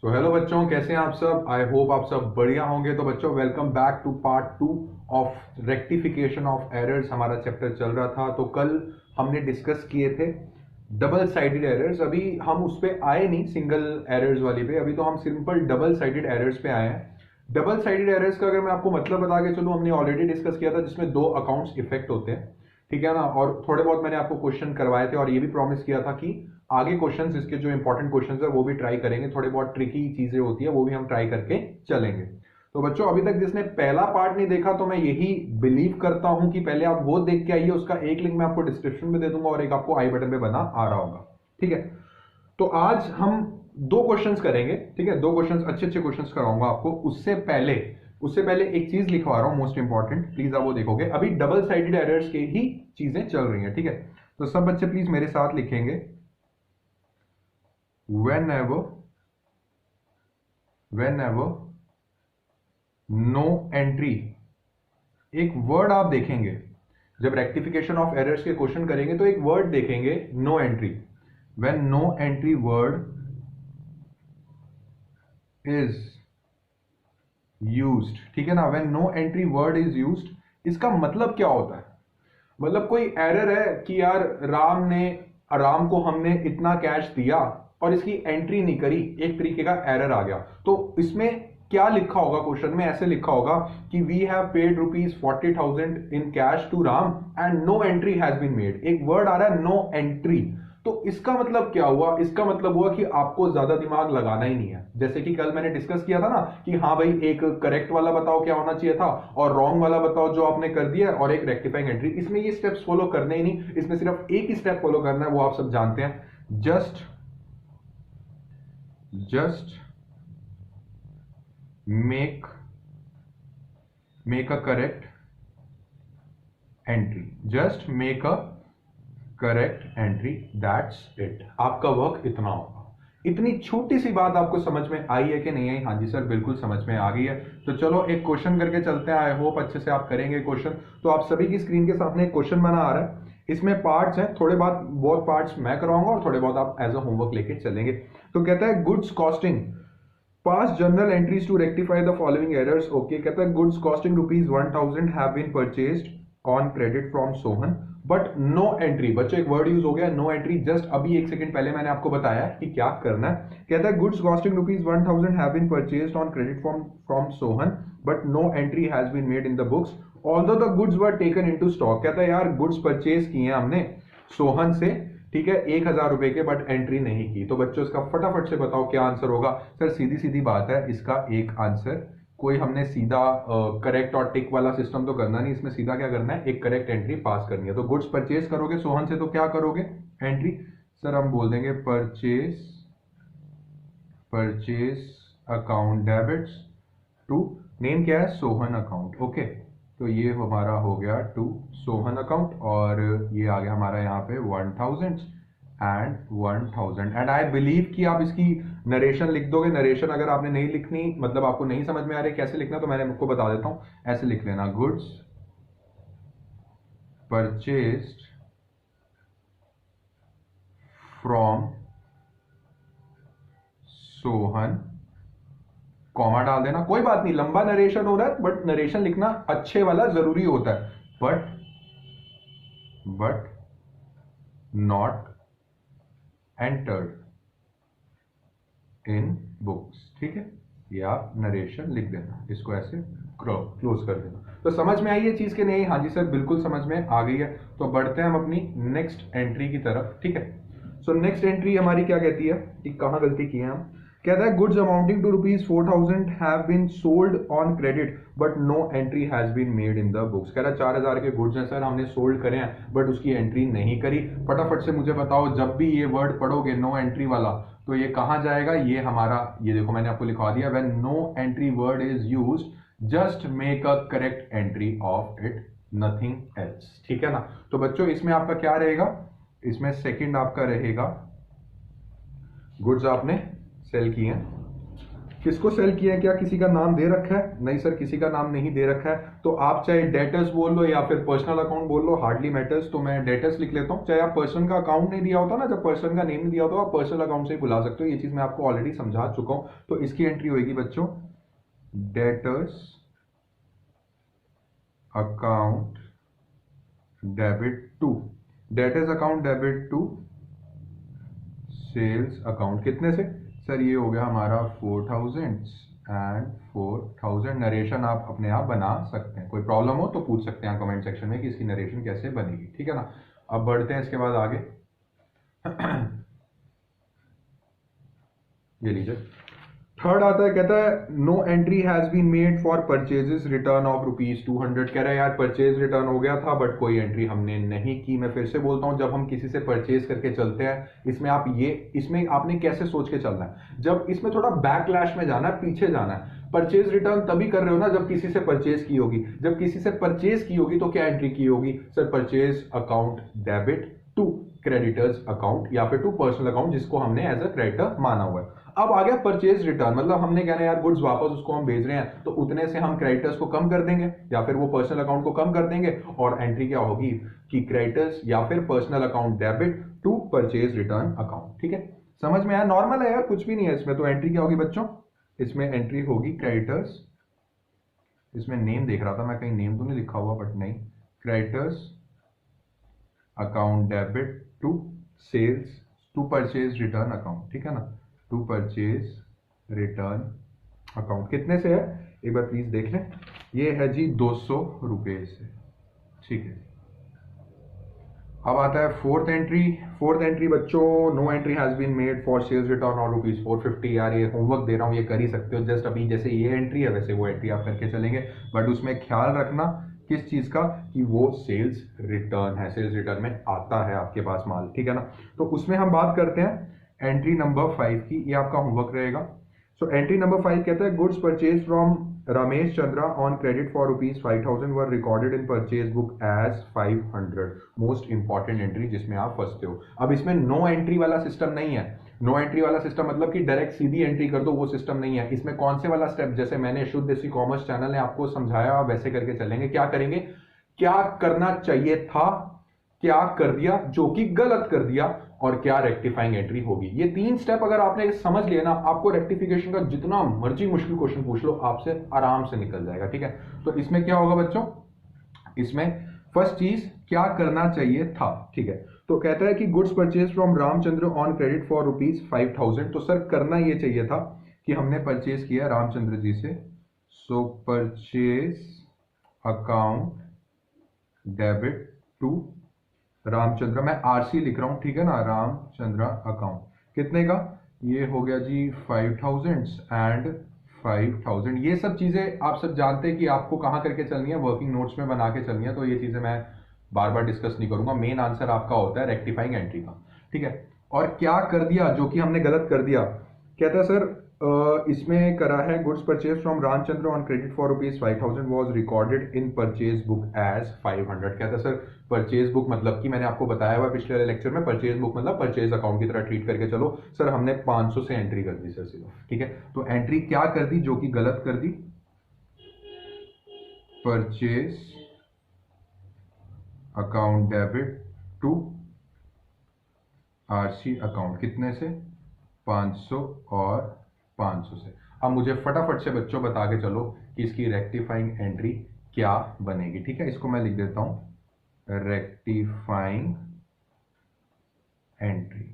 तो हेलो बच्चों, कैसे हैं आप सब। आई होप आप सब बढ़िया होंगे। तो बच्चों, welcome back to part 2 of rectification of errors. हमारा चैप्टर चल रहा था। तो कल हमने डिस्कस किए थे डबल साइडेड एरर्स। अभी हम उस पे आए नहीं सिंगल एरर्स वाली पे, अभी तो हम सिंपल डबल साइडेड एरर्स पे आए हैं। डबल साइडेड एरर्स का अगर मैं आपको मतलब बता के चलूं, हमने ऑलरेडी डिस्कस किया था जिसमें दो अकाउंट्स इफेक्ट होते हैं, ठीक है ना। और थोड़े बहुत मैंने आपको क्वेश्चन करवाए थे और ये भी प्रॉमिस किया था कि आगे क्वेश्चंस, इसके जो इंपॉर्टेंट क्वेश्चंस है वो भी ट्राई करेंगे। थोड़े बहुत ट्रिकी चीजें होती है वो भी हम ट्राई करके चलेंगे। तो बच्चों, अभी तक जिसने पहला पार्ट नहीं देखा, तो मैं यही बिलीव करता हूं कि पहले आप वो देख के आइए। उसका एक लिंक मैं आपको डिस्क्रिप्शन में दे दूंगा और एक आपको आई बटन पे बना आ रहा होगा, ठीक है। तो आज हम दो क्वेश्चंस करेंगे, ठीक है। दो क्वेश्चंस, अच्छे अच्छे क्वेश्चंस कराऊंगा आपको। उससे पहले एक चीज लिखवा रहा हूं, मोस्ट इंपॉर्टेंट, प्लीज आप वो देखोगे। अभी डबल साइडेड एरर्स की ही चीजें चल रही हैं, ठीक है। तो सब बच्चे प्लीज मेरे साथ लिखेंगे, whenever नो एंट्री। एक वर्ड आप देखेंगे जब रेक्टिफिकेशन ऑफ एरर्स के क्वेश्चन करेंगे, तो एक वर्ड देखेंगे, no entry. When no entry word is used, ठीक है ना। When no entry word is used, इसका मतलब क्या होता है। मतलब कोई एरर है कि यार राम को हमने इतना कैश दिया और इसकी एंट्री नहीं करी, एक तरीके का एरर आ गया। तो इसमें क्या लिखा होगा, क्वेश्चन में ऐसे लिखा होगा कि we have paid ₹40,000 in cash to Ram and no entry has been made. एक वर्ड आ रहा है नो एंट्री। तो इसका मतलब क्या हुआ, इसका मतलब हुआ कि आपको ज्यादा दिमाग लगाना ही नहीं है। जैसे कि कल मैंने डिस्कस किया था ना कि हाँ भाई, एक करेक्ट वाला बताओ क्या होना चाहिए था और रॉन्ग वाला बताओ जो आपने कर दिया, और एक रेक्टिफाइंग एंट्री। इसमें ये स्टेप्स फॉलो करने ही नहीं, इसमें सिर्फ एक ही स्टेप फॉलो करना है, वो आप सब जानते हैं। Just make a correct entry. Just make a correct entry, that's it. आपका वर्क इतना होगा। इतनी छोटी सी बात आपको समझ में आई है कि नहीं आई? हाँ जी सर, बिल्कुल समझ में आ गई है। तो चलो एक क्वेश्चन करके चलते हैं। आई होप अच्छे से आप करेंगे क्वेश्चन। तो आप सभी की स्क्रीन के सामने एक क्वेश्चन बना आ रहा है। इसमें पार्ट्स हैं, थोड़े बहुत पार्ट्स मैं कराऊंगा और थोड़े बहुत आप एज अ होमवर्क लेके चलेंगे। तो कहता है goods costing, pass journal entries to rectify the following errors. Okay, कहता है goods costing ₹1,000 have been purchased on credit from Sohan but no entry. बच्चों, एक वर्ड यूज हो गया नो एंट्री। जस्ट अभी एक सेकंड पहले मैंने आपको बताया कि क्या करना है। कहता है goods costing ₹1,000 have been purchased on credit from Sohan but no entry has been made in the books although the goods were taken into stock. कहता है यार, गुड्स परचेज किए हमने सोहन से, ठीक है, ₹1,000 के, बट एंट्री नहीं की। तो बच्चों, इसका फटाफट से बताओ क्या आंसर होगा। सर सीधी सीधी बात है, इसका एक आंसर, कोई हमने सीधा करेक्ट और टिक वाला सिस्टम तो करना नहीं। इसमें सीधा क्या करना है, एक करेक्ट एंट्री पास करनी है। तो गुड्स परचेज करोगे सोहन से, तो क्या करोगे, एंट्री। सर हम बोल देंगे purchase account debits to, name क्या है, सोहन अकाउंट। ओके, तो ये हमारा हो गया टू सोहन अकाउंट और ये आ गया हमारा यहाँ पे 1,000 एंड 1,000। एंड आई बिलीव कि आप इसकी नरेशन लिख दोगे। नरेशन अगर आपने नहीं लिखनी, मतलब आपको नहीं समझ में आ रही कैसे लिखना, तो मैंने आपको बता देता हूं। ऐसे लिख लेना, goods purchased from Sohan, comma डाल देना। कोई बात नहीं, लंबा नरेशन हो रहा है बट नरेशन लिखना अच्छे वाला जरूरी होता है। But not entered in books, ठीक है। ये आप नरेशन लिख देना, इसको ऐसे क्लोज कर देना। तो समझ में आई ये चीज के नहीं? हाँ जी सर, बिल्कुल समझ में आ गई है। तो बढ़ते हैं हम अपनी नेक्स्ट एंट्री की तरफ, ठीक है। सो नेक्स्ट एंट्री हमारी क्या कहती है कि कहां गलती की है हम। कहता है goods amounting to ₹4,000 have been sold on credit but no entry has been made in the books. कह रहा है 4,000 के गुड्स हैं सर, हमने सोल्ड करे हैं बट उसकी एंट्री नहीं करी। फटाफट से मुझे बताओ, जब भी ये वर्ड पढ़ोगे नो एंट्री वाला, तो ये कहां जाएगा। ये हमारा, ये देखो मैंने आपको लिखवा दिया, when no entry word is used just make a correct entry of it, nothing else, ठीक है ना। तो बच्चों, इसमें आपका क्या रहेगा, इसमें सेकंड आपका रहेगा, गुड्स आपने सेल किए हैं किसको सेल किया है, क्या किसी का नाम दे रखा है? नहीं सर, किसी का नाम नहीं दे रखा है। तो आप चाहे डेटर्स बोल लो या फिर पर्सनल अकाउंट बोल लो, हार्डली मैटर्स, तो मैं डेटर्स लिख लेता हूं। चाहे आप पर्सन का अकाउंट नहीं दिया होता ना, जब पर्सन का नेम नहीं दिया होता, आप पर्सनल अकाउंट से ही बुला सकते हो। ये चीज मैं आपको ऑलरेडी समझा चुका हूं। तो इसकी एंट्री होगी बच्चों debtors account debit to, debtors account debit to sales account. कितने से सर? ये हो गया हमारा 4000 एंड 4000। नरेशन आप अपने आप बना सकते हैं, कोई प्रॉब्लम हो तो पूछ सकते हैं कमेंट सेक्शन में कि इसकी नरेशन कैसे बनेगी, ठीक है ना। अब बढ़ते हैं इसके बाद आगे। ये लीजिए, थर्ड आता है, कहता है no entry has been made for purchases return of ₹200। कह रहा है यार परचेज रिटर्न हो गया था बट कोई एंट्री हमने नहीं की। मैं फिर से बोलता हूं, जब हम किसी से परचेज करके चलते हैं, इसमें आपने कैसे सोच के चलना है, जब इसमें थोड़ा बैकलैश में जाना है, पीछे जाना है। परचेज रिटर्न तभी कर रहे हो ना जब किसी से परचेज की होगी। जब किसी से परचेज की होगी तो क्या एंट्री की होगी sir? Purchase account debit to creditors account या फिर टू पर्सनल अकाउंट, जिसको हमने एज अ क्रेडिटर माना हुआ है। अब आ गया परचेज रिटर्न, मतलब हमने कहना है यार गुड्स वापस उसको हम भेज रहे हैं, तो उतने से हम क्रेडिटर्स को कम कर देंगे या फिर वो पर्सनल अकाउंट को कम कर देंगे, और एंट्री क्या होगी कि क्रेडिटर्स या फिर personal account debit to purchase return account. ठीक है, समझ में आया? नॉर्मल है यार, कुछ भी नहीं है इसमें। तो एंट्री क्या होगी बच्चों? इसमें एंट्री होगी क्रेडिटर्स, इसमें नेम देख रहा था मैं, कहीं नेम तो नहीं लिखा हुआ, बट नहीं, creditors account debit to sales to purchase return account. ठीक है ना, टू परचेज रिटर्न अकाउंट। कितने से है एक बार प्लीज देख लें। ये है जी 200 रुपए से। ठीक है, अब आता है फोर्थ एंट्री। फोर्थ एंट्री बच्चों, no entry has been made for sales return और ₹450। यार ये होमवर्क दे रहा हूँ, ये कर ही सकते हो। जस्ट अभी जैसे ये एंट्री है वैसे वो एंट्री आप करके चलेंगे, बट उसमें ख्याल रखना किस चीज का, कि वो सेल्स रिटर्न है, सेल्स रिटर्न में आता है आपके पास माल। ठीक है ना, तो उसमें हम बात करते हैं एंट्री नंबर 5 की। ये आपका होमवर्क रहेगा। सो एंट्री नंबर 5 कहता है goods purchase from Ramesh Chandra on credit for ₹5,000 were recorded in purchase book as 500। Most important entry जिसमें आप फंसते हो। अब इसमें नो एंट्री वाला सिस्टम नहीं है। नो एंट्री वाला सिस्टम मतलब कि डायरेक्ट सीधी एंट्री कर दो, वो सिस्टम नहीं है। इसमें कौन से वाला स्टेप, जैसे मैंने शुद्ध देसी कॉमर्स चैनल ने आपको समझाया, वैसे करके चलेंगे। क्या करेंगे, क्या करना चाहिए था, क्या कर दिया जो कि गलत कर दिया, और क्या रेक्टिफाइंग एंट्री होगी। ये 3 स्टेप अगर आपने समझ लिया ना, आपको रेक्टिफिकेशन का जितना मर्जी मुश्किल क्वेश्चन पूछ लो, आपसे आराम से निकल जाएगा। ठीक है, तो इसमें क्या होगा बच्चों, इसमें फर्स्ट चीज क्या करना चाहिए था। ठीक है, तो कहता है कि goods purchase from Ramchandra on credit for ₹5,000। तो सर करना ये चाहिए था कि हमने परचेज किया रामचंद्र जी से, so purchase account debit to Ramchandra, मैं आरसी लिख रहा हूं, ठीक है ना, रामचंद्र अकाउंट। कितने का? ये हो गया जी 5,000 एंड 5,000। ये सब चीजें आप सब जानते हैं कि आपको कहां करके चलनी है, वर्किंग नोट्स में बना के चलनी है। तो ये चीजें मैं बार बार डिस्कस नहीं करूंगा। मेन आंसर आपका होता है रेक्टिफाइंग एंट्री का। ठीक है, और क्या कर दिया जो कि हमने गलत कर दिया। कहता है सर इसमें करा है goods purchase from Ramchandra on credit for ₹5,000 was recorded in purchase book as 500। कहता है सर परचेज बुक मतलब कि मैंने आपको बताया हुआ पिछले वाले लेक्चर में, परचेज बुक मतलब परचेज अकाउंट की तरह ट्रीट करके चलो। सर हमने 500 से एंट्री कर दी सर सिर्फ। ठीक है, तो एंट्री क्या कर दी जो कि गलत कर दी, purchase account debit to RC account. कितने से? 500 और 500 से। अब मुझे फटाफट से बच्चों बता के चलो कि इसकी रेक्टिफाइंग एंट्री क्या बनेगी। ठीक है, इसको मैं लिख देता हूं रेक्टिफाइंग एंट्री।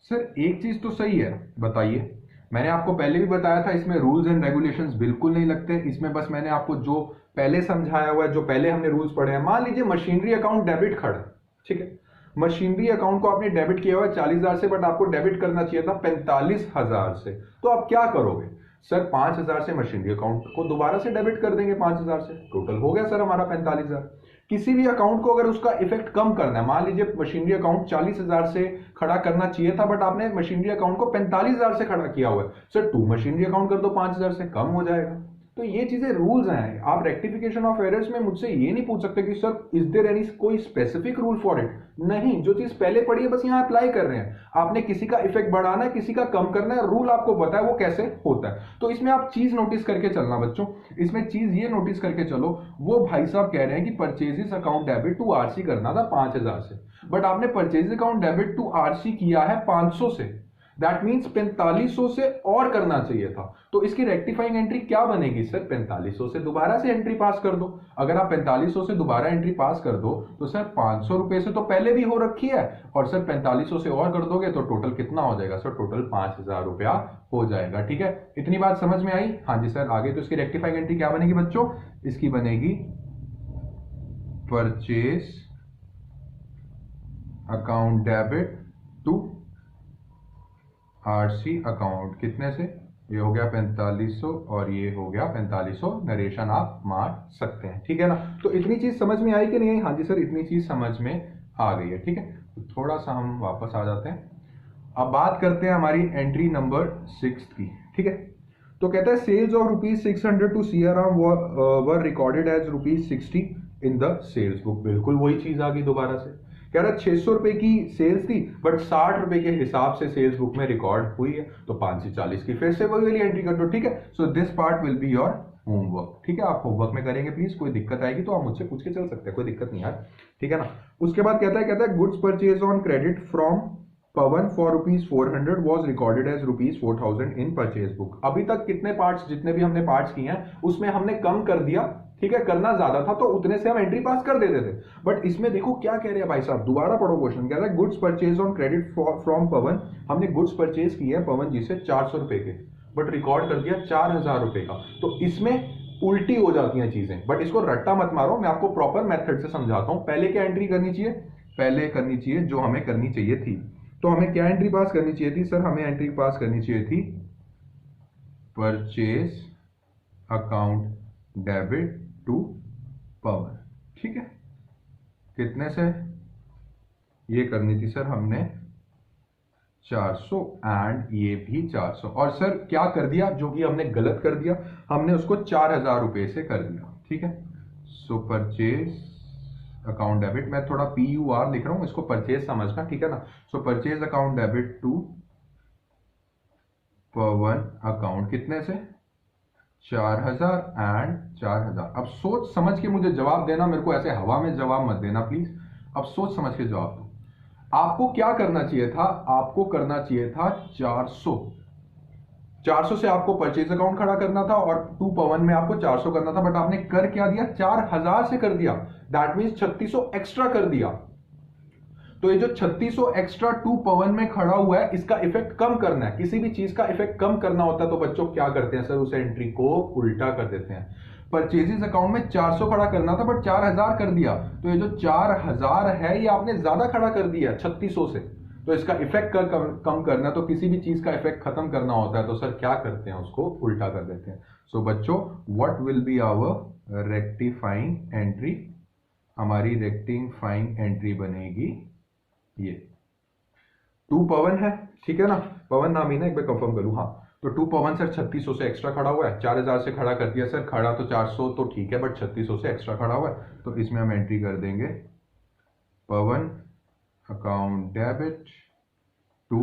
सर एक चीज तो सही है, बताइए, मैंने आपको पहले भी बताया था इसमें रूल्स एंड रेगुलेशंस बिल्कुल नहीं लगते। इसमें बस मैंने आपको जो पहले समझाया हुआ है, जो पहले हमने रूल्स पढ़े हैं। मान लीजिए मशीनरी अकाउंट डेबिट खड़ा, ठीक है, मशीनरी अकाउंट को आपने डेबिट किया हुआ है 40,000 से, बट आपको डेबिट करना चाहिए था 45,000 से। तो आप क्या करोगे? सर 5,000 से मशीनरी अकाउंट को दोबारा से डेबिट कर देंगे 5,000 से, टोटल हो गया सर हमारा 45,000। किसी भी अकाउंट को अगर उसका इफेक्ट कम करना है, मान लीजिए मशीनरी अकाउंट 40,000 से खड़ा करना चाहिए था, बट आपने मशीनरी अकाउंट को 45,000 से खड़ा किया हुआ है, सर टू मशीनरी अकाउंट कर दो 5,000 से, कम हो जाएगा। तो ये चीजें रूल्स हैं। आप रेक्टिफिकेशन ऑफ एरर्स में मुझसे ये नहीं पूछ सकते कि सर इज देयर एनी कोई स्पेसिफिक रूल फॉर इट। नहीं, जो चीज पहले पढ़ी है बस यहाँ अप्लाई कर रहे हैं। आपने किसी का इफेक्ट बढ़ाना है, किसी का कम करना है, रूल आपको पता है वो कैसे होता है। तो इसमें आप चीज नोटिस करके चलना बच्चों, इसमें चीज ये नोटिस करके चलो, वो भाई साहब कह रहे हैं कि purchases account debit to RC करना था 5000 से, बट आपने purchase account debit to RC किया है 500 से। दैट मीन्स 4500 से और करना चाहिए था। तो इसकी रेक्टिफाइंग एंट्री क्या बनेगी सर? 4500 से दोबारा से एंट्री पास कर दो। अगर आप 4500 से दोबारा एंट्री पास कर दो तो सर 500 रुपए से तो पहले भी हो रखी है, और सर 4500 से और कर दोगे तो टोटल कितना हो जाएगा सर? टोटल 5000 रुपया हो जाएगा। ठीक है, इतनी बात समझ में आई? हाँ जी सर। आगे तो इसकी रेक्टिफाइंग एंट्री क्या बनेगी बच्चों? इसकी बनेगी purchase account debit to RC account. कितने से? ये हो गया 4500 और ये हो गया 4500। नरेशन आप मार सकते हैं, ठीक है ना। तो इतनी चीज समझ में आई कि नहीं आई? हाँ जी सर, इतनी चीज समझ में आ गई है। ठीक है, तो थोड़ा सा हम वापस आ जाते हैं। अब बात करते हैं हमारी एंट्री नंबर 6 की। ठीक है, तो कहता है sales of ₹600 to Siyaram were recorded as ₹60 in the sales book. बिल्कुल वही चीज आ गई दोबारा से। कह रहा 600 रुपए की सेल्स थी, बट 60 रुपए के हिसाब से सेल्स बुक में रिकॉर्ड हुई है, तो 5 से 40 की फिर से वही वाली एंट्री कर दो। ठीक है, so this part will be your homework. ठीक है, आप होमवर्क में करेंगे प्लीज। कोई दिक्कत आएगी तो आप मुझसे पूछ के चल सकते हैं, कोई दिक्कत नहीं यार। ठीक है ना। उसके बाद कहता है goods purchase on credit from Pawan for ₹400 was recorded as ₹4000 in purchase book. अभी तक कितने पार्ट्स, जितने भी हमने पार्ट्स किए हैं उसमें हमने कम कर दिया। ठीक है, करना ज्यादा था तो उतने से हम एंट्री पास कर देते थे, बट इसमें देखो क्या कह रहे हैं भाई साहब। दोबारा पढ़ो क्वेश्चन। कह रहा है goods purchase on credit from Pawan. हमने गुड्स परचेज किए हैं पवन जी से 400 रुपए के, बट रिकॉर्ड कर दिया 4000 रुपए का। तो इसमें उल्टी हो जाती हैं चीजें, बट इसको रट्टा मत मारो, मैं आपको प्रॉपर मेथड से समझाता हूं। पहले क्या एंट्री करनी चाहिए? पहले करनी चाहिए जो हमें करनी चाहिए थी। तो हमें क्या एंट्री पास करनी चाहिए थी सर? हमें एंट्री पास करनी चाहिए थी परचेज अकाउंट डेबिट टू पवन। ठीक है, कितने से? ये करनी थी सर हमने 400 एंड ये भी 400। और सर क्या कर दिया? जो कि हमने गलत कर दिया, हमने उसको 4000 रुपए से कर दिया। ठीक है, सो परचेज अकाउंट डेबिट, मैं थोड़ा PUR लिख रहा हूं, इसको परचेज समझना। ठीक है ना। So purchase account debit to Pawan account कितने से? 4000 एंड 4000। अब सोच समझ के मुझे जवाब देना, मेरे को ऐसे हवा में जवाब मत देना प्लीज। अब सोच समझ के जवाब दो। आपको क्या करना चाहिए था? आपको करना चाहिए था 400 से आपको परचेज अकाउंट खड़ा करना था, और टू पवन में आपको 400 करना था, बट आपने कर क्या दिया? 4000 से कर दिया। दैट मीन्स 3600 एक्स्ट्रा कर दिया। तो ये जो 3600 एक्स्ट्रा टू पवन में खड़ा हुआ है, इसका इफेक्ट कम करना है। किसी भी चीज का इफेक्ट कम करना होता है तो बच्चों क्या करते हैं सर? उस एंट्री को उल्टा कर देते हैं। परचेजेस अकाउंट में 400 खड़ा करना था, बट 4000 कर दिया। तो ये जो 4000 है ये आपने ज्यादा खड़ा कर दिया 3600 से। तो इसका इफेक्ट कम करना, तो किसी भी चीज का इफेक्ट खत्म करना होता है तो सर क्या करते हैं? उसको उल्टा कर देते हैं। सो बच्चों, what will be our rectifying entry? हमारी रेक्टिफाइंग एंट्री बनेगी ये। टू पवन है, ठीक है ना। पवन नाम ही ना, एक बार कंफर्म करूं। हाँ, तो टू पवन सर 3600 से एक्स्ट्रा खड़ा हुआ है, 4000 से खड़ा कर दिया सर। खड़ा तो 400 तो ठीक है, बट 3600 से एक्स्ट्रा खड़ा हुआ है, तो इसमें हम एंट्री कर देंगे Pawan account debit to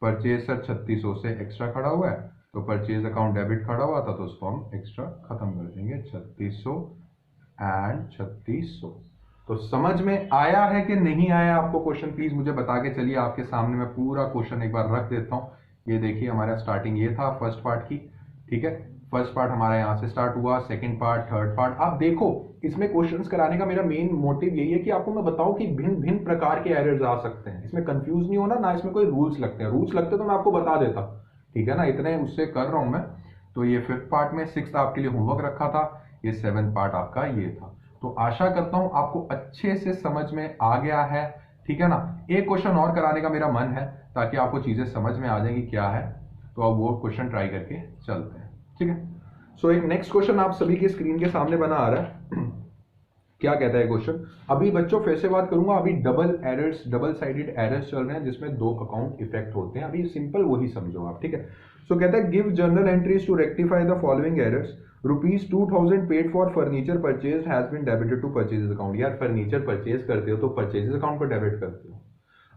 purchase. Sir 3600 से एक्स्ट्रा खड़ा हुआ है, तो परचेज अकाउंट डेबिट खड़ा हुआ था तो उसको हम एक्स्ट्रा खत्म कर देंगे 3600 एंड 3600। तो समझ में आया है कि नहीं आया आपको क्वेश्चन? प्लीज मुझे बता के चलिए। आपके सामने मैं पूरा क्वेश्चन एक बार रख देता हूं। ये देखिए, हमारा स्टार्टिंग ये था फर्स्ट पार्ट की। ठीक है, फर्स्ट पार्ट हमारा यहां से स्टार्ट हुआ, सेकंड पार्ट, थर्ड पार्ट। आप देखो, इसमें क्वेश्चंस कराने का मेरा मेन मोटिव यही है कि आपको मैं बताऊं कि भिन्न भिन्न प्रकार के एरर्स आ सकते हैं। इसमें कंफ्यूज नहीं होना, ना इसमें कोई रूल्स लगते हैं। रूल्स लगते तो मैं आपको बता देता। ठीक है ना, इतने उससे कर रहा हूं मैं। तो ये फिफ्थ पार्ट में, सिक्स्थ आपके लिए होमवर्क रखा था, ये सेवेंथ पार्ट आपका ये था। तो आशा करता हूं आपको अच्छे से समझ में आ गया है। ठीक है ना। एक क्वेश्चन और कराने का मेरा मन है ताकि आपको चीजें समझ में आ जाएंगी क्या है। तो अब वो क्वेश्चन ट्राई करके चलते हैं। ठीक है, सो एक नेक्स्ट क्वेश्चन आप सभी के स्क्रीन के सामने बना आ रहा है। क्या कहता है क्वेश्चन। अभी बच्चों फिर से बात करूंगा, अभी डबल साइडेड एरर्स चल रहे हैं जिसमें दो अकाउंट इफेक्ट होते हैं, अभी सिंपल वही समझो आप, ठीक है। सो कहता है give journal entries to rectify the following errors. ₹2000 paid for furniture purchase has been debited to purchases account. यार फर्नीचर परचेज करते हो तो परचेजेस अकाउंट को डेबिट करते हो।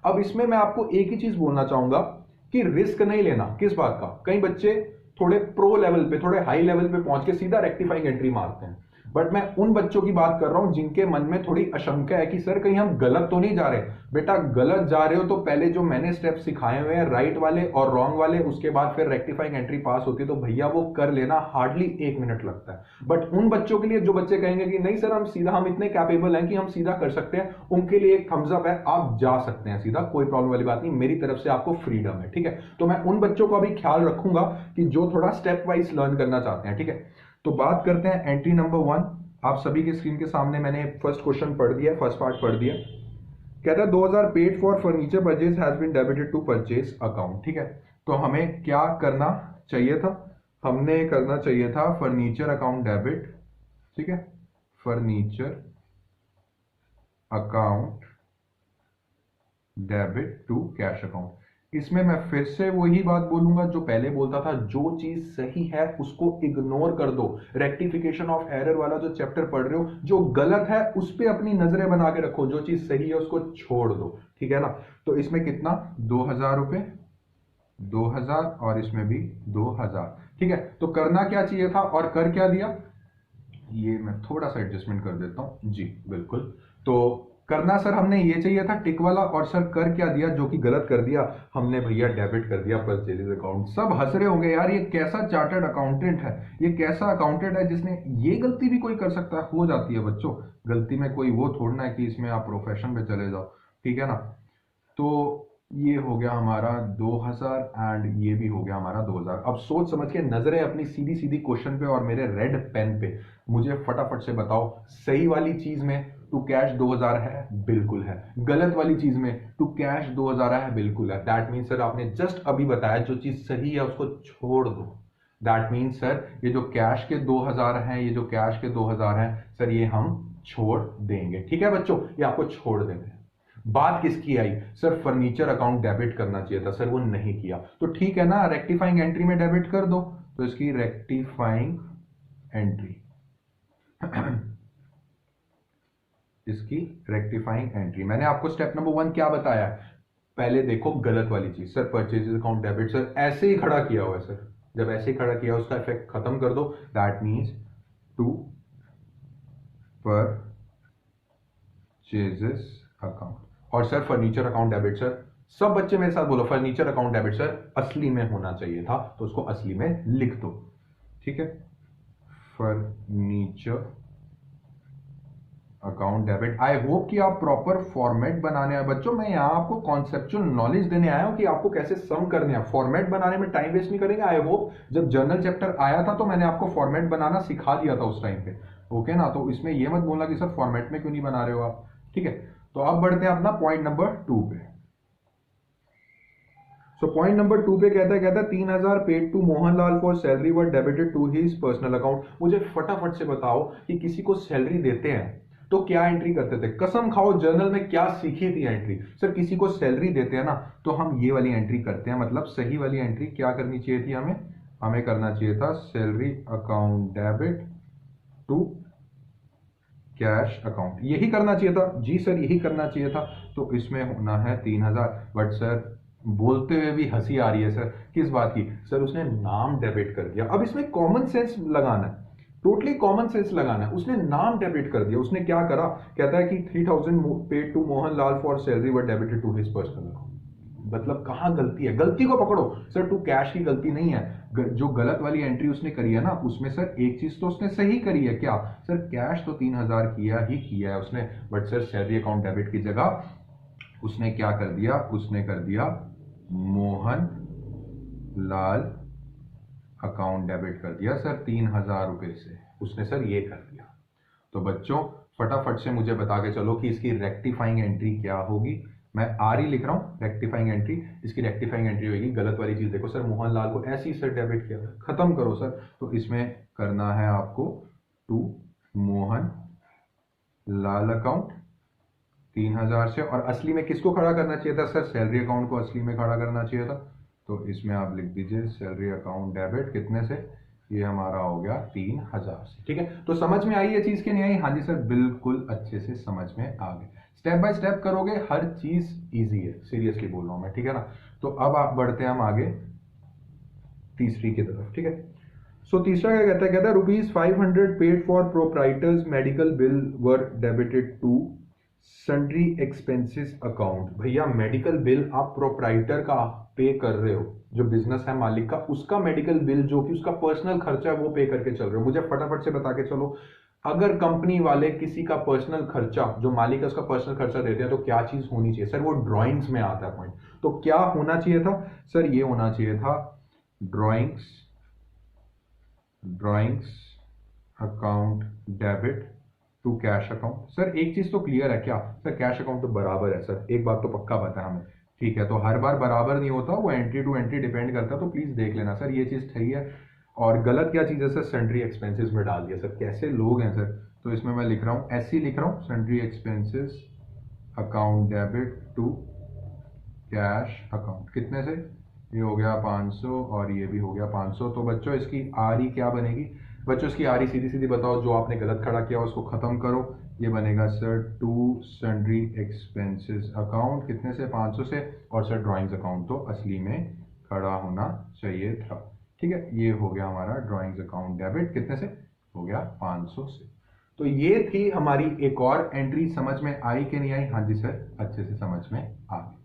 अब इसमें मैं आपको एक ही चीज बोलना चाहूंगा कि रिस्क नहीं लेना। किस बात का? कई बच्चे थोड़े प्रो लेवल पे, थोड़े हाई लेवल पे पहुंच के सीधा रेक्टिफाइंग एंट्री मारते हैं, बट मैं उन बच्चों की बात कर रहा हूं जिनके मन में थोड़ी आशंका है कि सर कहीं हम गलत तो नहीं जा रहे। बेटा गलत जा रहे हो तो पहले जो मैंने स्टेप सिखाए हुए हैं राइट वाले और रॉन्ग वाले, उसके बाद फिर रेक्टिफाइंग एंट्री पास होती है तो भैया वो कर लेना, हार्डली 1 मिनट लगता है। बट उन बच्चों के लिए जो बच्चे कहेंगे कि नहीं सर हम इतने कैपेबल हैं कि हम सीधा कर सकते हैं, उनके लिए एक थम्स अप है, आप जा सकते हैं सीधा, कोई प्रॉब्लम वाली बात नहीं, मेरी तरफ से आपको फ्रीडम है, ठीक है। तो मैं उन बच्चों का भी ख्याल रखूंगा कि जो थोड़ा स्टेप वाइज लर्न करना चाहते हैं, ठीक है। तो बात करते हैं एंट्री नंबर 1। आप सभी के स्क्रीन के सामने मैंने फर्स्ट क्वेश्चन पढ़ दिया, फर्स्ट पार्ट पढ़ दिया। कहता है 2000 paid for furniture purchase has been debited to purchase account, ठीक है। तो हमें क्या करना चाहिए था? हमने करना चाहिए था फर्नीचर अकाउंट डेबिट, ठीक है, furniture account debit to cash account. इसमें मैं फिर से वही बात बोलूंगा जो पहले बोलता था, जो चीज सही है उसको इग्नोर कर दो। रेक्टिफिकेशन ऑफ एरर वाला जो चैप्टर पढ़ रहे हो, जो गलत है उस पर अपनी नजरें बना के रखो, जो चीज सही है उसको छोड़ दो, ठीक है ना। तो इसमें कितना, 2000 रुपए, 2000 और इसमें भी 2000, ठीक है। तो करना क्या चाहिए था और कर क्या दिया, ये मैं थोड़ा सा एडजस्टमेंट कर देता हूं जी, बिल्कुल। तो करना सर हमने ये चाहिए था टिक वाला, और सर कर क्या दिया जो कि गलत कर दिया, हमने भैया डेबिट कर दिया परचेज अकाउंट। सब हंस रहे होंगे यार, ये कैसा चार्टर्ड अकाउंटेंट है, ये कैसा अकाउंटेंट है जिसने ये गलती भी कोई कर सकता है। हो जाती है बच्चों गलती में, कोई वो थोड़ना है कि इसमें आप प्रोफेशन पे चले जाओ, ठीक है ना। तो ये हो गया हमारा 2000 एंड ये भी हो गया हमारा 2000। अब सोच समझ के नजरें अपनी सीधी सीधी क्वेश्चन पे और मेरे रेड पेन पे, मुझे फटाफट से बताओ, सही वाली चीज में टू कैश 2000 है, बिल्कुल है। गलत वाली चीज में टू कैश 2000 है, बिल्कुल है। दैट मीन सर आपने जस्ट अभी बताया जो चीज सही है उसको छोड़ दो। दैट मीन सर ये जो कैश के 2000 हैं, ये जो कैश के 2000 हैं सर, ये हम छोड़ देंगे, ठीक है बच्चों, ये आपको छोड़ देंगे। बात किसकी आई सर, फर्नीचर अकाउंट डेबिट करना चाहिए था सर, वो नहीं किया, तो ठीक है ना, रेक्टिफाइंग एंट्री में डेबिट कर दो। तो इसकी रेक्टिफाइंग एंट्री इसकी रेक्टिफाइंग एंट्री, मैंने आपको स्टेप नंबर 1 क्या बताया, पहले देखो गलत वाली चीज, sir purchases account debit sir ऐसे ही खड़ा किया हुआ है सर, जब ऐसे ही खड़ा किया उसका इफेक्ट खत्म कर दो। That means to purchases account, और sir furniture account debit sir, सब बच्चे मेरे साथ बोलो, फर्नीचर अकाउंट डेबिट सर असली में होना चाहिए था, तो उसको असली में लिख दो, ठीक है। Furniture account debit. I hope कि आप प्रॉपर फॉर्मेट बनाने आए बच्चों, मैं यहां आपको कॉन्सेप्चुअल नॉलेज देने आया हूं कि आपको कैसे सम करने हैं, फॉर्मेट बनाने में टाइम वेस्ट नहीं करेंगे। आई होप जब जर्नल चैप्टर आया था तो मैंने आपको फॉर्मेट बनाना सिखा दिया था उस टाइम पे, ओके ना। तो इसमें यह मत बोलना कि सर फॉर्मेट में क्यों नहीं बना रहे हो आप, ठीक है। तो अब बढ़ते हैं अपना पॉइंट नंबर 2 पे। सो पॉइंट नंबर 2 पे कहता है 3000 paid to Mohanlal for salary were debited to his personal account. मुझे फटाफट से बताओ कि किसी को सैलरी देते हैं तो क्या एंट्री करते थे, कसम खाओ जर्नल में क्या सीखी थी एंट्री, सर किसी को सैलरी देते हैं ना तो हम ये वाली एंट्री करते हैं, मतलब सही वाली एंट्री क्या करनी चाहिए थी, हमें करना चाहिए था salary account debit to cash account, यही करना चाहिए था जी सर, यही करना चाहिए था। तो इसमें होना है 3000, बट सर बोलते हुए भी हंसी आ रही है सर, किस बात की सर, उसने नाम डेबिट कर दिया। अब इसमें कॉमन सेंस लगाना है, टोटली कॉमन सेंस लगाना है, उसने नाम डेबिट कर दिया। उसने क्या करा, कहता है कि 3000 paid to Mohanlal for salary were debited to his personal account. मतलब कहां गलती है, गलती को पकड़ो सर, टू कैश की गलती नहीं है, जो गलत वाली एंट्री उसने करी है ना उसमें सर एक चीज तो उसने सही करी है, क्या सर, कैश तो 3000 किया ही किया है उसने, but sir salary account debit की जगह उसने क्या कर दिया, उसने कर दिया मोहन लाल अकाउंट डेबिट कर दिया सर 3000 रुपए से, उसने सर ये कर दिया। तो बच्चों फटाफट से मुझे बता के चलो कि इसकी रेक्टिफाइंग एंट्री क्या होगी। मैं आर ही लिख रहा हूं रेक्टिफाइंग एंट्री, इसकी रेक्टिफाइंग एंट्री होगी गलत वाली चीज, देखो सर मोहनलाल को ऐसे ही सर डेबिट किया, खत्म करो सर। तो इसमें करना है आपको टू मोहन लाल अकाउंट 3000 से, और असली में किसको खड़ा करना चाहिए था सर? सैलरी अकाउंट को असली में खड़ा करना चाहिए था। तो इसमें आप लिख दीजिए सैलरी अकाउंट डेबिट कितने से, ये हमारा हो गया 3000 से। ठीक है, तो समझ में आई ये चीज की नहीं आई? हाँ जी सर, बिल्कुल अच्छे से समझ में आ गए। स्टेप बाय स्टेप करोगे, हर चीज इजी है, सीरियसली बोल रहा हूं मैं, ठीक है ना। तो अब आप बढ़ते हैं हम आगे तीसरी की तरफ। ठीक है, सो तीसरा क्या कहता है? कहता है ₹500 paid for proprietor's medical bill were debited to sundry expenses account. भैया मेडिकल बिल आप प्रोप्राइटर का पे कर रहे हो, जो बिजनेस है मालिक का, उसका मेडिकल बिल जो कि उसका पर्सनल खर्चा है वो पे करके चल रहे हो। मुझे फटाफट से बता के चलो, अगर कंपनी वाले किसी का पर्सनल खर्चा, जो मालिक है उसका पर्सनल खर्चा देते हैं, तो क्या चीज होनी चाहिए सर? वो ड्राइंग्स में आता है पॉइंट। तो क्या होना चाहिए था सर? ये होना चाहिए था drawings account debit to cash account. Sir एक चीज तो क्लियर है क्या सर? कैश अकाउंट तो बराबर है सर, एक बात तो पक्का पता है हमें। ठीक है, तो हर बार बराबर नहीं होता, वो एंट्री टू एंट्री डिपेंड करता है, तो प्लीज देख लेना सर, ये चीज सही है। और गलत क्या चीज है सर? सन्ड्री एक्सपेंसेस में डाल दिया सर। कैसे लोग हैं सर? तो इसमें मैं लिख रहा हूं, ऐसे ही लिख रहा हूं, sundry expenses account debit to cash account. कितने से? ये हो गया 500 और ये भी हो गया 500। तो बच्चों इसकी आर क्या बनेगी? बच्चों इसकी आर सीधी सीधी बताओ, जो आपने गलत खड़ा किया उसको खत्म करो। ये बनेगा sir to sundry expenses account, कितने से? 500 से। और सर ड्राइंग्स अकाउंट तो असली में खड़ा होना चाहिए था। ठीक है, ये हो गया हमारा ड्राइंग्स अकाउंट डेबिट, कितने से? हो गया 500 से। तो ये थी हमारी एक और एंट्री। समझ में आई कि नहीं आई? हाँ जी सर, अच्छे से समझ में आ गई।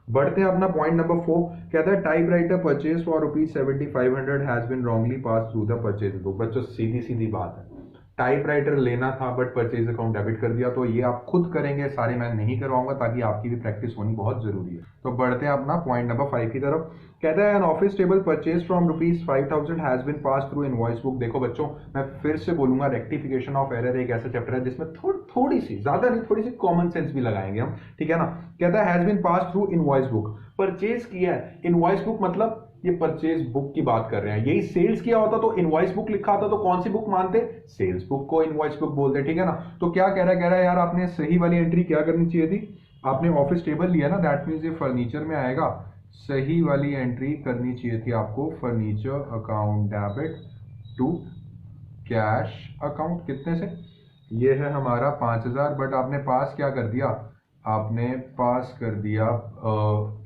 बढ़ते हैं अपना पॉइंट नंबर 4। कहता है typewriter purchase for ₹7500 has been wrongly pass through the purchase book. बच्चों सीधी सीधी बात है, टाइप राइटर लेना था बट परचेज अकाउंट डेबिट कर दिया, तो ये आप खुद करेंगे, सारे मैं नहीं करवाऊंगा, ताकि आपकी भी प्रैक्टिस होनी बहुत जरूरी है। तो बढ़ते हैं अपना पॉइंट नंबर 5 की तरफ। कहता है an office table purchase from ₹5000 has been pass through invoice book. देखो बच्चों, मैं फिर से बोलूंगा, रेक्टिफिकेशन ऑफ एरर एक ऐसा चैप्टर है जिसमें थोड़ी सी, ज्यादा नहीं, थोड़ी सी कॉमन सेंस भी लगाएंगे हम, ठीक है ना। कहता है has been pass through invoice book, purchase किया है। इनवॉइस बुक मतलब ये परचेज बुक की बात कर रहे हैं। यही सेल्स किया होता तो इनवॉइस बुक लिखा होता तो कौन सी बुक मानते? सेल्स बुक को इनवॉइस बुक बोलते, ठीक है ना। तो क्या कह रहा है? कह रहा है यार आपने सही वाली एंट्री क्या करनी चाहिए थी? आपने ऑफिस टेबल लिया ना, दैट मीन्स ये फर्नीचर में आएगा। सही वाली एंट्री करनी चाहिए थी आपको, furniture account debit to cash account, कितने से? ये है हमारा 5000, बट आपने पास क्या कर दिया? आपने पास कर दिया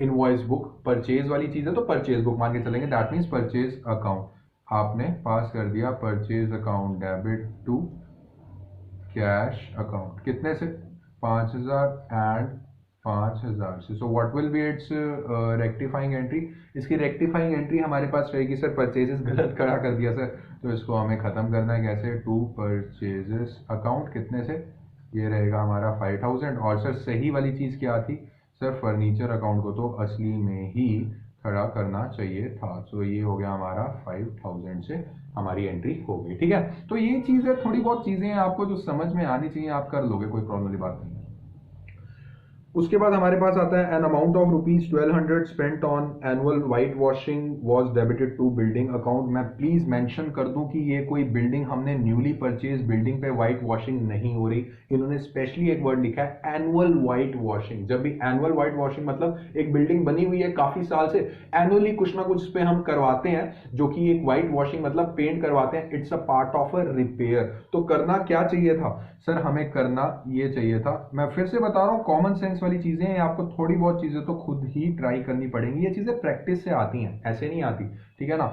इनवॉइस बुक। परचेज वाली चीज है तो परचेज बुक मान के चलेंगे, दैट मीन्स परचेज अकाउंट। आपने पास कर दिया purchase account debit to cash account, कितने से? 5000 एंड 5000 से। So what will be its rectifying entry? इसकी रेक्टिफाइंग एंट्री हमारे पास रहेगी सर, परचेजेस गलत खड़ा कर दिया सर, तो इसको हमें खत्म करना है कैसे? टू परचेजेस अकाउंट, कितने से? ये रहेगा हमारा 5000। और सर सही वाली चीज क्या थी सर? फर्नीचर अकाउंट को तो असली में ही खड़ा करना चाहिए था। तो ये हो गया हमारा 5000 से हमारी एंट्री हो गई, ठीक है। तो ये चीज है, थोड़ी बहुत चीजें हैं आपको जो समझ में आनी चाहिए, आप कर लोगे, कोई प्रॉब्लम की बात नहीं है। उसके बाद हमारे पास आता है an amount of ₹1200 spent on annual white washing was debited to building account. मैं प्लीज मेंशन कर दूं कि ये कोई बिल्डिंग हमने न्यूली परचेज बिल्डिंग पे वाइट वॉशिंग नहीं हो रही। इन्होंने स्पेशली एक वर्ड लिखा है एनुअल वाइट वॉशिंग। जब भी एनुअल वाइट वॉशिंग मतलब एक बिल्डिंग बनी हुई है काफी साल से, एनुअली कुछ ना कुछ पे हम करवाते हैं, जो कि एक वाइट वॉशिंग मतलब पेंट करवाते हैं, it's a part of a repair. तो करना क्या चाहिए था सर? हमें करना ये चाहिए था, मैं फिर से बता रहा हूं, कॉमन सेंस वाली चीजें हैं, आपको थोड़ी बहुत चीजें तो खुद ही ट्राई करनी पड़ेंगी, ये चीजें प्रैक्टिस से आती हैं, ऐसे नहीं आती, ठीक है ना।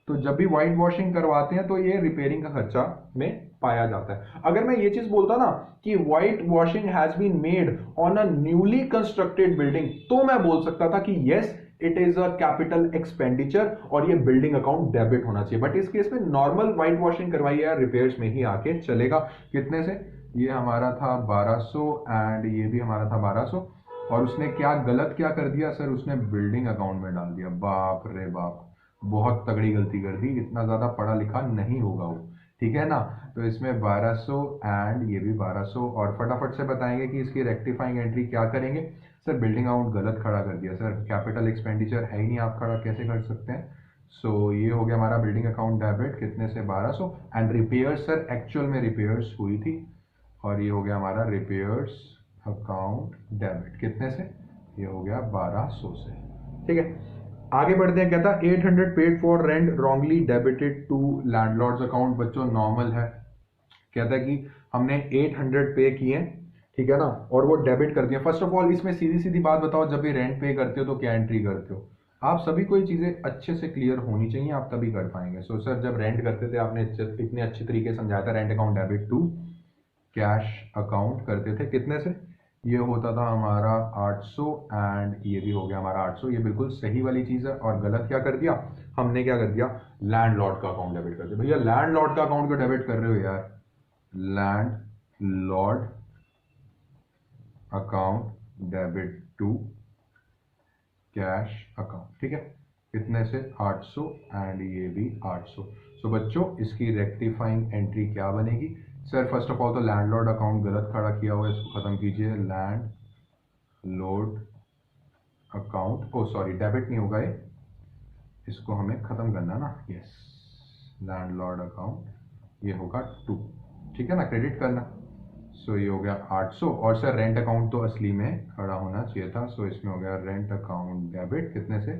तो जब भी व्हाइट वॉशिंग करवाते हैं तो ये रिपेयरिंग का खर्चा में पाया जाता है। अगर मैं ये चीज बोलता ना कि white washing has been made on a newly constructed building, तो मैं बोल सकता था कि yes it is a capital expenditure और ये बिल्डिंग अकाउंट डेबिट होना चाहिए। बट इस केस में नॉर्मल व्हाइट वॉशिंग करवाई है, रिपेयर्स में ही आके चलेगा। कितने से? ये हमारा था 1200 एंड ये भी हमारा था 1200। और उसने क्या गलत क्या कर दिया सर? उसने बिल्डिंग अकाउंट में डाल दिया। बाप रे बाप, बहुत तगड़ी गलती कर दी, इतना ज्यादा पढ़ा लिखा नहीं होगा वो, ठीक है ना। तो इसमें 1200 एंड ये भी 1200, और फटाफट से बताएंगे कि इसकी रेक्टिफाइंग एंट्री क्या करेंगे सर? बिल्डिंग अकाउंट गलत खड़ा कर दिया सर, कैपिटल एक्सपेंडिचर है ही नहीं, आप खड़ा कैसे कर सकते हैं? सो ये हो गया हमारा बिल्डिंग अकाउंट डेबिट, कितने से? 1200। एंड रिपेयर्स सर, एक्चुअल में रिपेयर्स हुई थी और ये हो गया हमारा रिपेयर्स अकाउंट डेबिट, कितने से, ये हो गया 1200 से। ठीक है, आगे बढ़ते हैं। कहता 800 paid for rent wrongly debited to landlord's account. बच्चों नॉर्मल है, कहता है कि हमने 800 पे किए, ठीक है ना, और वो डेबिट कर दिया। फर्स्ट ऑफ ऑल इसमें सीधी सीधी बात बताओ, जब भी रेंट पे करते हो तो क्या एंट्री करते हो? आप सभी को ये चीजें अच्छे से क्लियर होनी चाहिए, आप तभी कर पाएंगे। सो सर जब रेंट करते थे आपने इतने अच्छे तरीके से समझाया था, rent account debit to cash account करते थे, कितने से, ये होता था हमारा 800 एंड ये भी हो गया हमारा 800। ये बिल्कुल सही वाली चीज है। और गलत क्या कर दिया हमने, क्या कर दिया, लैंडलॉर्ड का अकाउंट डेबिट कर दिया। भैया लैंडलॉर्ड का अकाउंट क्यों डेबिट कर रहे हो यार? Landlord account debit to cash account, ठीक है, कितने से, 800 एंड ये भी 800। सो बच्चों इसकी रेक्टिफाइंग एंट्री क्या बनेगी? सर फर्स्ट ऑफ ऑल तो लैंडलॉर्ड अकाउंट गलत खड़ा किया हुआ है, इसको खत्म कीजिए। लैंडलॉर्ड अकाउंट, ओ सॉरी डेबिट नहीं होगा ये, इसको हमें खत्म करना ना, यस, लैंडलॉर्ड अकाउंट ये होगा 2, ठीक है ना, क्रेडिट करना। सो ये हो गया 800। और सर रेंट अकाउंट तो असली में खड़ा होना चाहिए था, सो इसमें हो गया रेंट अकाउंट डेबिट, कितने से,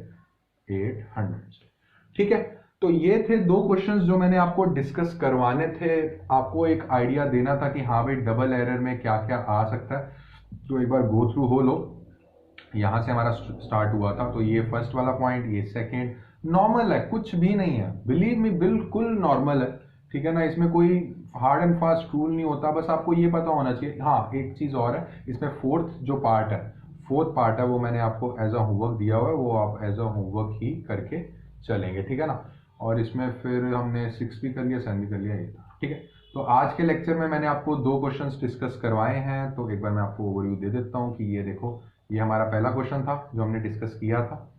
800। ठीक है, तो ये थे दो क्वेश्चंस जो मैंने आपको डिस्कस करवाने थे, आपको एक आइडिया देना था कि हाँ भाई डबल एरर में क्या क्या आ सकता है। तो एक बार गो थ्रू हो लो, यहां से हमारा स्टार्ट हुआ था, तो ये फर्स्ट वाला पॉइंट, ये सेकेंड, नॉर्मल है, कुछ भी नहीं है, बिलीव मी बिल्कुल नॉर्मल है, ठीक है ना, इसमें कोई हार्ड एंड फास्ट रूल नहीं होता, बस आपको ये पता होना चाहिए। हाँ एक चीज और है, इसमें फोर्थ पार्ट है वो मैंने आपको एज अ होमवर्क दिया हुआ है, वो आप एज अ होमवर्क ही करके चलेंगे, ठीक है ना। और इसमें फिर हमने 6 भी कर लिया, 7 भी कर लिया, ये था, ठीक है। तो आज के लेक्चर में मैंने आपको 2 क्वेश्चंस डिस्कस करवाए हैं, तो एक बार मैं आपको ओवरव्यू दे देता हूँ कि ये देखो, ये हमारा पहला क्वेश्चन था जो हमने डिस्कस किया था,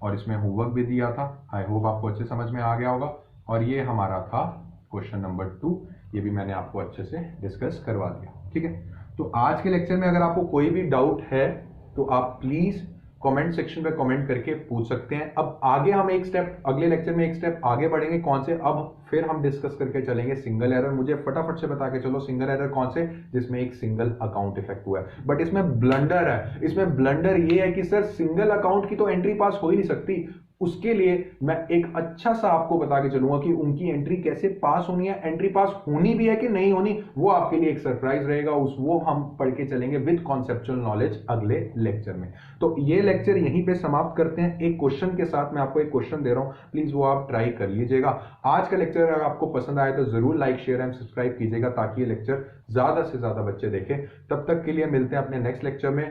और इसमें होमवर्क भी दिया था, आई होप आपको अच्छे समझ में आ गया होगा। और ये हमारा था क्वेश्चन नंबर 2, ये भी मैंने आपको अच्छे से डिस्कस करवा दिया, ठीक है। तो आज के लेक्चर में अगर आपको कोई भी डाउट है तो आप प्लीज कमेंट सेक्शन पे कमेंट करके पूछ सकते हैं। अब आगे हम एक स्टेप, अगले लेक्चर में एक स्टेप आगे बढ़ेंगे, कौन से, अब फिर हम डिस्कस करके चलेंगे सिंगल एरर। मुझे फटाफट से बता के चलो सिंगल एरर कौन से, जिसमें एक सिंगल अकाउंट इफेक्ट हुआ है, बट इसमें ब्लंडर है। इसमें ब्लंडर ये है कि सर सिंगल अकाउंट की तो एंट्री पास हो ही नहीं सकती, उसके लिए मैं एक अच्छा सा आपको बता के चलूंगा कि उनकी एंट्री कैसे पास होनी है, एंट्री पास होनी भी है कि नहीं होनी, वो आपके लिए एक सरप्राइज रहेगा, वो हम पढ़ के चलेंगे विद कॉन्सेप्चुअल नॉलेज अगले लेक्चर में। तो ये लेक्चर यहीं पे समाप्त करते हैं एक क्वेश्चन के साथ। मैं आपको एक क्वेश्चन दे रहा हूं, प्लीज वो आप ट्राई कर लीजिएगा। आज का लेक्चर अगर आपको पसंद आए तो जरूर लाइक शेयर एंड सब्सक्राइब कीजिएगा, ताकि ये लेक्चर ज्यादा से ज्यादा बच्चे देखें। तब तक के लिए मिलते हैं अपने नेक्स्ट लेक्चर में।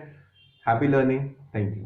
Happy learning, thank you.